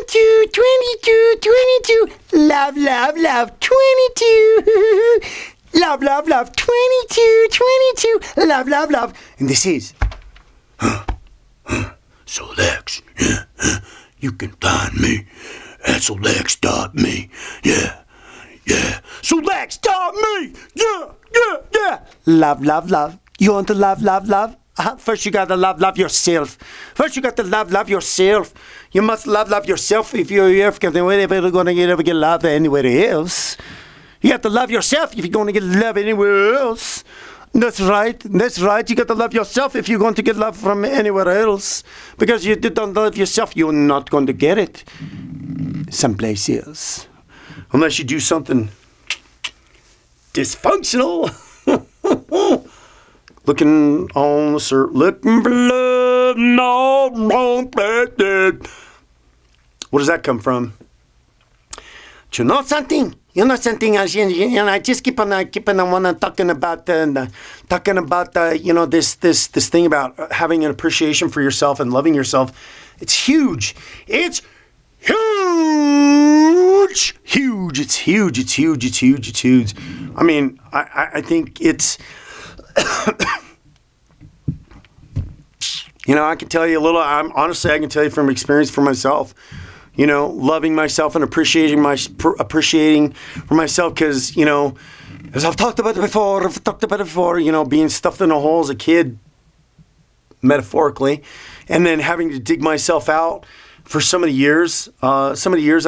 22. Love, love, love, 22. Love, love, love, 22. Love, love, love. And this is... So Lex, you can find me at SelectStop.me. Yeah. So Lex.me. Yeah. Love, love, love. You want to love, love, love? First you gotta love yourself. You must love yourself if you're ever gonna get love anywhere else. You have to love yourself if you're gonna get love anywhere else. That's right. You got to love yourself if you're going to get love from anywhere else. Because you don't love yourself, you're not going to get it someplace else. Unless you do something dysfunctional. Looking on the surf, looking for love, no wrong place. Where does that come from? Do you know something? I just keep on talking about this thing about having an appreciation for yourself and loving yourself. It's huge. It's huge. I mean, I think it's, I can tell you a little, I can tell you from experience for myself, loving myself and appreciating for myself because, as I've talked about it before, being stuffed in a hole as a kid, metaphorically, and then having to dig myself out for so many years I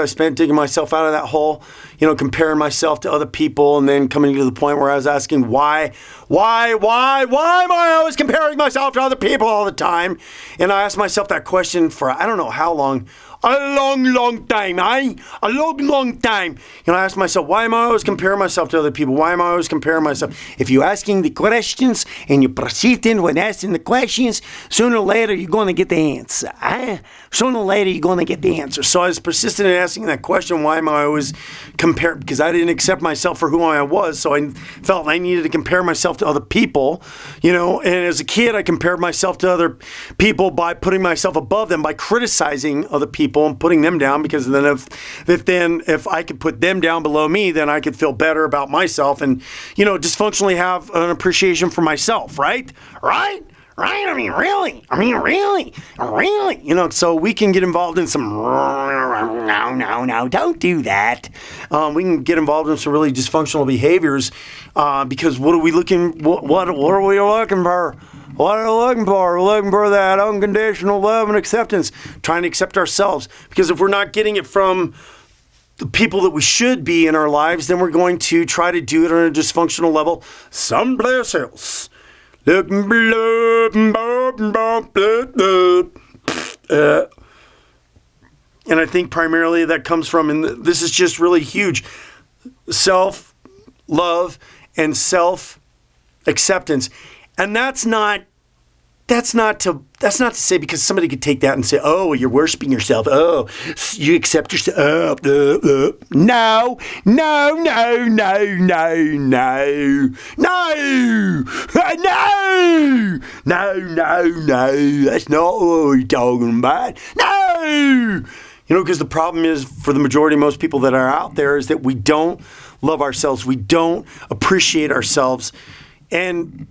spent digging myself out of that hole, comparing myself to other people, and then coming to the point where I was asking why am I always comparing myself to other people all the time? And I asked myself that question for I don't know how long. A long time. I asked myself, why am I always comparing myself to other people? Why am I always comparing myself? If you're asking the questions and you're persistent when asking the questions, sooner or later you're going to get the answer. So I was persistent in asking that question, why am I always comparing? Because I didn't accept myself for who I was, so I felt I needed to compare myself to other people, and as a kid I compared myself to other people by putting myself above them, by criticizing other people and putting them down, because then if I could put them down below me, then I could feel better about myself and, dysfunctionally have an appreciation for myself, right? Right? I mean, really, so we can get involved in some, no, don't do that. We can get involved in some really dysfunctional behaviors, because what are we looking for? What are we looking for? We're looking for that unconditional love and acceptance, trying to accept ourselves. Because if we're not getting it from the people that we should be in our lives, then we're going to try to do it on a dysfunctional level someplace else. Looking for love, and I think primarily that comes from, and this is just really huge, self-love and self-acceptance. And that's not to say, because somebody could take that and say, oh, you're worshiping yourself. Oh, you accept yourself. No. That's not what we're talking about. No. Because the problem is, for the majority of most people that are out there, is that we don't love ourselves. We don't appreciate ourselves. And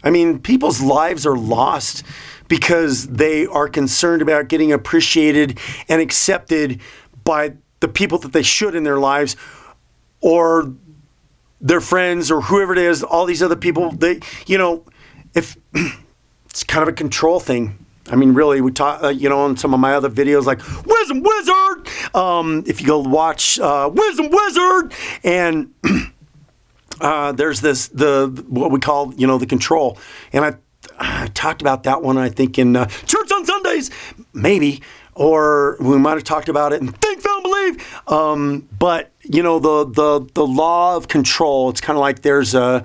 I mean, people's lives are lost because they are concerned about getting appreciated and accepted by the people that they should in their lives, or their friends, or whoever it is, all these other people. If it's kind of a control thing. I mean, really, we talk, on some of my other videos, like Wisdom Wizard. If you go watch Wisdom Wizard, and there's what we call, the control. And I talked about that one, I think, in Church on Sundays, maybe, or we might have talked about it in Think, Feel, Believe. But, the law of control, it's kind of like there was a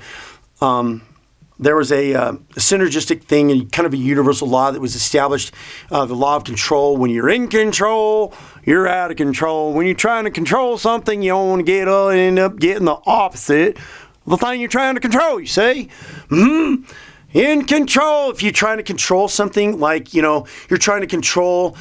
synergistic thing, and kind of a universal law that was established, the law of control. When you're in control, you're out of control. When you're trying to control something, you don't want to end up getting the opposite of the thing you're trying to control, you see? In control. If you're trying to control something, like, you're trying to control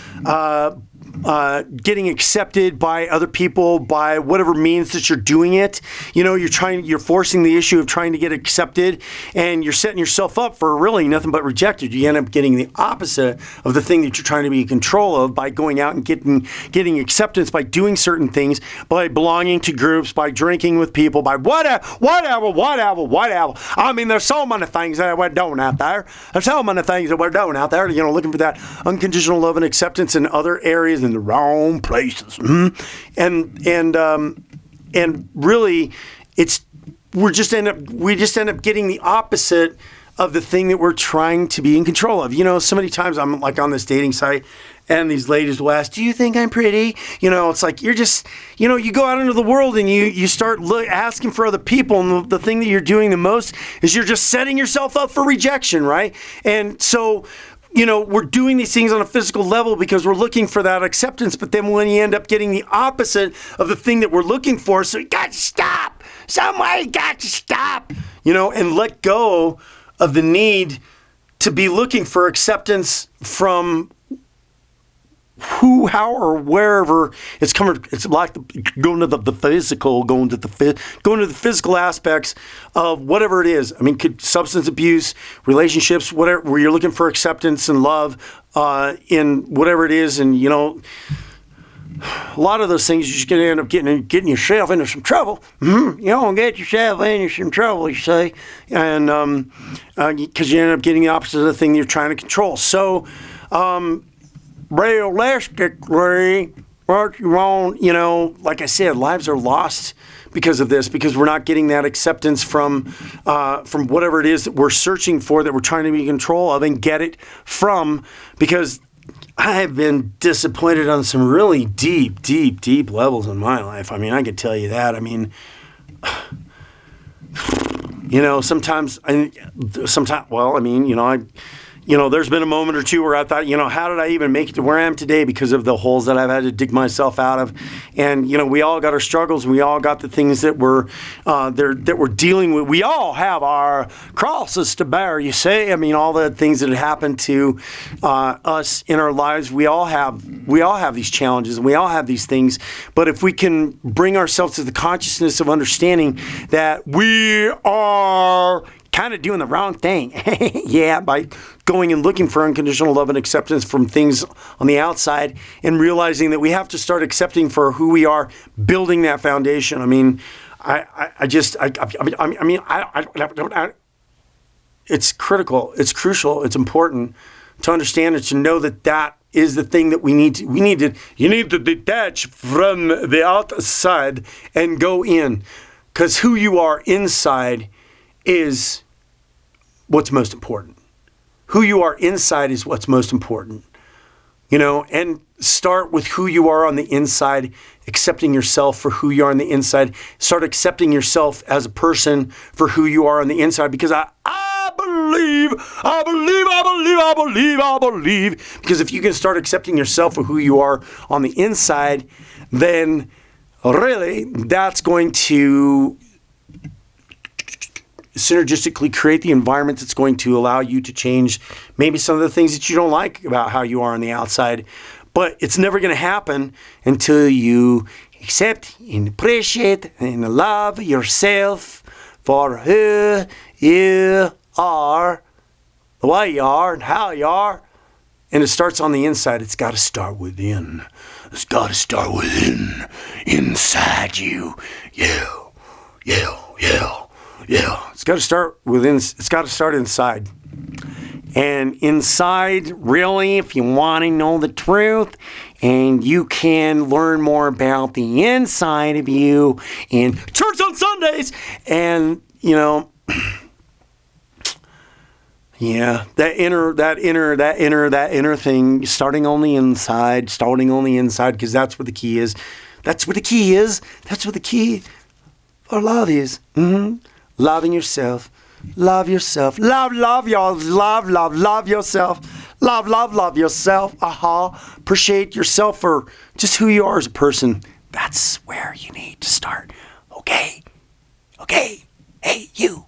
getting accepted by other people by whatever means that you're doing it. You know, you're forcing the issue of trying to get accepted, and you're setting yourself up for really nothing but rejected. You end up getting the opposite of the thing that you're trying to be in control of by going out and getting acceptance by doing certain things, by belonging to groups, by drinking with people, by whatever. I mean, there's so many things that we're doing out there. There's so many things that we're doing out there, you know, looking for that unconditional love and acceptance in other areas, in the wrong places. And really, we just end up getting the opposite of the thing that we're trying to be in control of. You know, so many times I'm like on this dating site, and these ladies will ask, do you think I'm pretty? You know, it's like you're just, you know, you go out into the world and you start asking for other people, and the thing that you're doing the most is you're just setting yourself up for rejection, right? And so, you know, we're doing these things on a physical level because we're looking for that acceptance, but then when you end up getting the opposite of the thing that we're looking for, so you got to stop. Somebody got to stop, you know, and let go of the need to be looking for acceptance from who, how, or wherever it's coming. It's like going to the physical, going to the physical aspects of whatever it is. I mean, substance abuse, relationships, whatever, where you're looking for acceptance and love in whatever it is. And, you know, a lot of those things, you're just going to end up getting yourself into some trouble. You don't get yourself into some trouble, you say, and because you end up getting the opposite of the thing you're trying to control. So, realistically, what you want, you know, like I said, lives are lost because of this, because we're not getting that acceptance from whatever it is that we're searching for, that we're trying to be in control of and get it from, because I've been disappointed on some really deep levels in my life. I mean, I can tell you that. I mean, you know, there's been a moment or two where I thought, you know, how did I even make it to where I am today because of the holes that I've had to dig myself out of? And, you know, we all got our struggles. We all got the things that we're dealing with. We all have our crosses to bear, you say. I mean, all the things that happened to us in our lives, we all have these challenges, and we all have these things. But if we can bring ourselves to the consciousness of understanding that we are kind of doing the wrong thing, yeah, by going and looking for unconditional love and acceptance from things on the outside, and realizing that we have to start accepting for who we are, building that foundation. I mean, it's critical, it's crucial, it's important to understand and to know that is the thing that you need to detach from the outside and go in, because who you are inside is what's most important. Who you are inside is what's most important. You know, and start with who you are on the inside, accepting yourself for who you are on the inside. Start accepting yourself as a person for who you are on the inside, because I believe, because if you can start accepting yourself for who you are on the inside, then really that's going to synergistically create the environment that's going to allow you to change maybe some of the things that you don't like about how you are on the outside. But it's never going to happen until you accept and appreciate and love yourself for who you are, the way you are, and how you are. And it starts on the inside. It's got to start within. It's got to start within, inside you. Yeah. It's got to start within. It's got to start inside. And inside, really, if you want to know the truth, and you can learn more about the inside of you in church on Sundays, and you know, yeah, that inner thing, starting on the inside, because that's where the key is. That's where the key for love is. Loving yourself. Love yourself. Love yourself. Love yourself. Appreciate yourself for just who you are as a person. That's where you need to start. Okay. Hey, you.